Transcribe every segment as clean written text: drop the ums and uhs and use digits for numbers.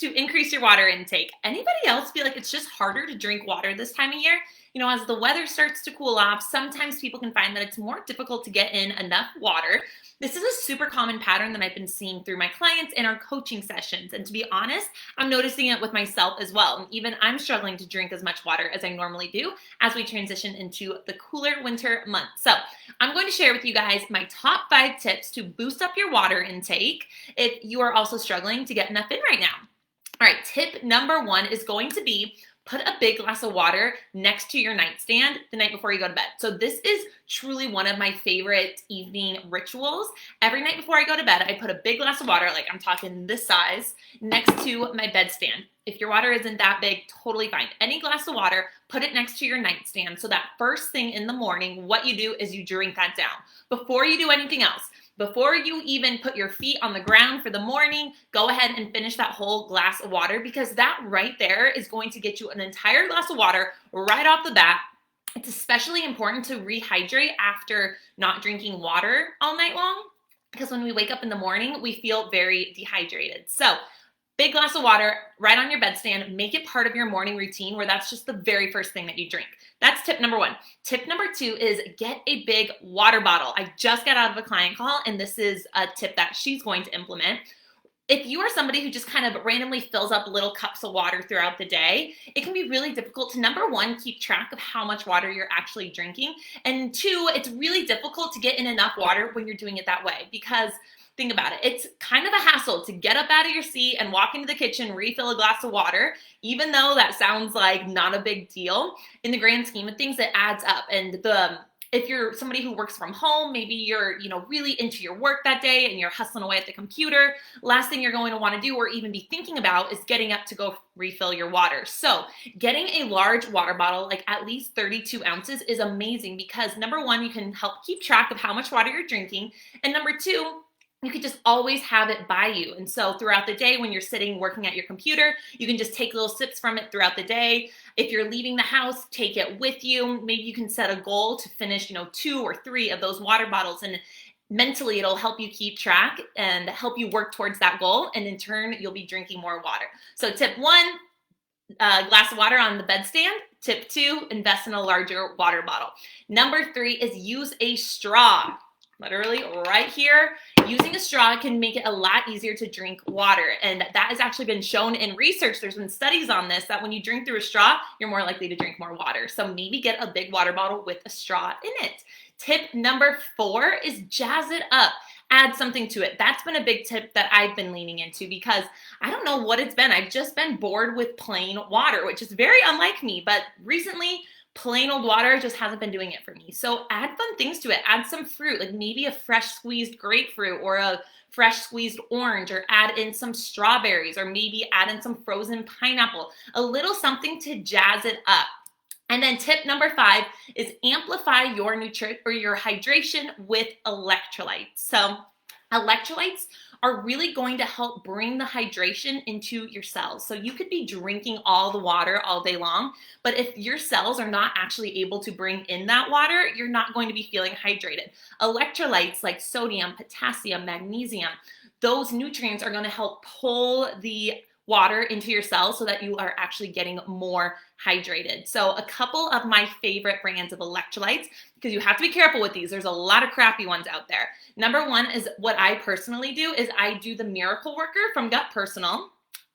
to increase your water intake. Anybody else feel like it's just harder to drink water this time of year? You know, as the weather starts to cool off, sometimes people can find that it's more difficult to get in enough water. This is a super common pattern that I've been seeing through my clients in our coaching sessions. And to be honest, I'm noticing it with myself as well. And even I'm struggling to drink as much water as I normally do as we transition into the cooler winter months. So I'm going to share with you guys my top 5 tips to boost up your water intake if you are also struggling to get enough in right now. All right, tip number 1 is going to be put a big glass of water next to your nightstand the night before you go to bed. So this is truly one of my favorite evening rituals. Every night before I go to bed, I put a big glass of water, like I'm talking this size, next to my bedstand. If your water isn't that big, totally fine. Any glass of water, put it next to your nightstand so that first thing in the morning, what you do is you drink that down before you do anything else. Before you even put your feet on the ground for the morning, go ahead and finish that whole glass of water, because that right there is going to get you an entire glass of water right off the bat. It's especially important to rehydrate after not drinking water all night long, because when we wake up in the morning, we feel very dehydrated. So big glass of water right on your bedstand. Make it part of your morning routine where that's just the very first thing that you drink. That's tip number 1. Tip number 2 is get a big water bottle. I just got out of a client call, and this is a tip that she's going to implement. If you are somebody who just kind of randomly fills up little cups of water throughout the day, it can be really difficult to, number 1, keep track of how much water you're actually drinking. And 2, it's really difficult to get in enough water when you're doing it that way, because think about it. It's kind of a hassle to get up out of your seat and walk into the kitchen, refill a glass of water. Even though that sounds like not a big deal, in the grand scheme of things, it adds up. And if you're somebody who works from home, maybe you're, really into your work that day and you're hustling away at the computer, last thing you're going to want to do or even be thinking about is getting up to go refill your water. So getting a large water bottle, like at least 32 ounces, is amazing, because number 1, you can help keep track of how much water you're drinking. And number 2, you could just always have it by you. And so throughout the day, when you're sitting working at your computer, you can just take little sips from it throughout the day. If you're leaving the house, take it with you. Maybe you can set a goal to finish, 2 or 3 of those water bottles, and mentally it'll help you keep track and help you work towards that goal. And in turn, you'll be drinking more water. So tip 1, glass of water on the bedstand. Tip 2, invest in a larger water bottle. Number 3 is use a straw. Literally right here. Using a straw can make it a lot easier to drink water. And that has actually been shown in research. There's been studies on this, that when you drink through a straw, you're more likely to drink more water. So maybe get a big water bottle with a straw in it. Tip number 4 is jazz it up. Add something to it. That's been a big tip that I've been leaning into, because I don't know what it's been. I've just been bored with plain water, which is very unlike me. But recently, plain old water just hasn't been doing it for me. So add fun things to it. Add some fruit, like maybe a fresh squeezed grapefruit or a fresh squeezed orange, or add in some strawberries, or maybe add in some frozen pineapple, a little something to jazz it up. And then tip number 5 is amplify your your hydration with electrolytes. So electrolytes are really going to help bring the hydration into your cells. So you could be drinking all the water all day long, but if your cells are not actually able to bring in that water, you're not going to be feeling hydrated. Electrolytes like sodium, potassium, magnesium, those nutrients are going to help pull the water into your cells so that you are actually getting more hydrated. So a couple of my favorite brands of electrolytes, because you have to be careful with these. There's a lot of crappy ones out there. Number 1 is what I personally do is I do the Miracle Worker from Gut Personal,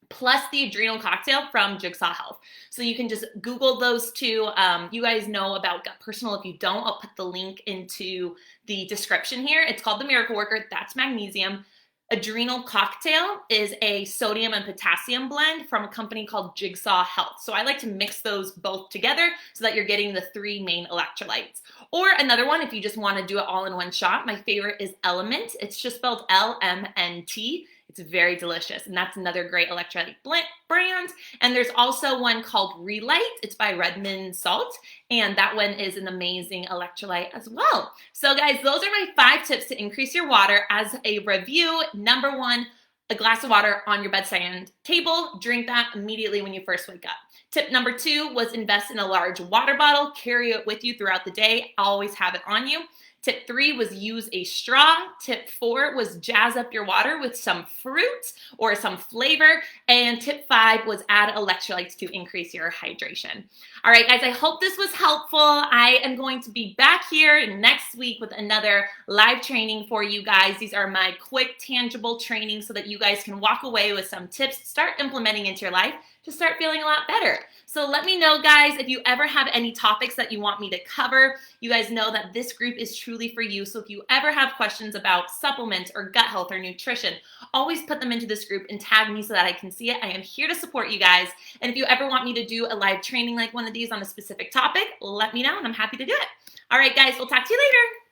plus the Adrenal Cocktail from Jigsaw Health. So you can just Google those 2. You guys know about Gut Personal. If you don't, I'll put the link into the description here. It's called the Miracle Worker. That's magnesium. Adrenal Cocktail is a sodium and potassium blend from a company called Jigsaw Health. So I like to mix those both together so that you're getting the 3 main electrolytes. Or another one, if you just want to do it all in one shot, my favorite is Element. It's just spelled LMNT. It's very delicious, and that's another great electrolyte brand. And there's also one called Relight. It's by Redmond Salt, and that one is an amazing electrolyte as well. So guys, those are my 5 tips to increase your water. As a review, number 1, a glass of water on your bedside table. Drink that immediately when you first wake up. Tip number 2 was invest in a large water bottle. Carry it with you throughout the day. Always have it on you. Tip 3 was use a straw. Tip 4 was jazz up your water with some fruit or some flavor. And tip 5 was add electrolytes to increase your hydration. All right, guys, I hope this was helpful. I am going to be back here next week with another live training for you guys. These are my quick, tangible trainings so that you guys can walk away with some tips to start implementing into your life to start feeling a lot better. So let me know, guys, if you ever have any topics that you want me to cover. You guys know that this group is truly for you. So if you ever have questions about supplements or gut health or nutrition, always put them into this group and tag me so that I can see it. I am here to support you guys. And if you ever want me to do a live training like one of these on a specific topic, let me know and I'm happy to do it. All right, guys, we'll talk to you later.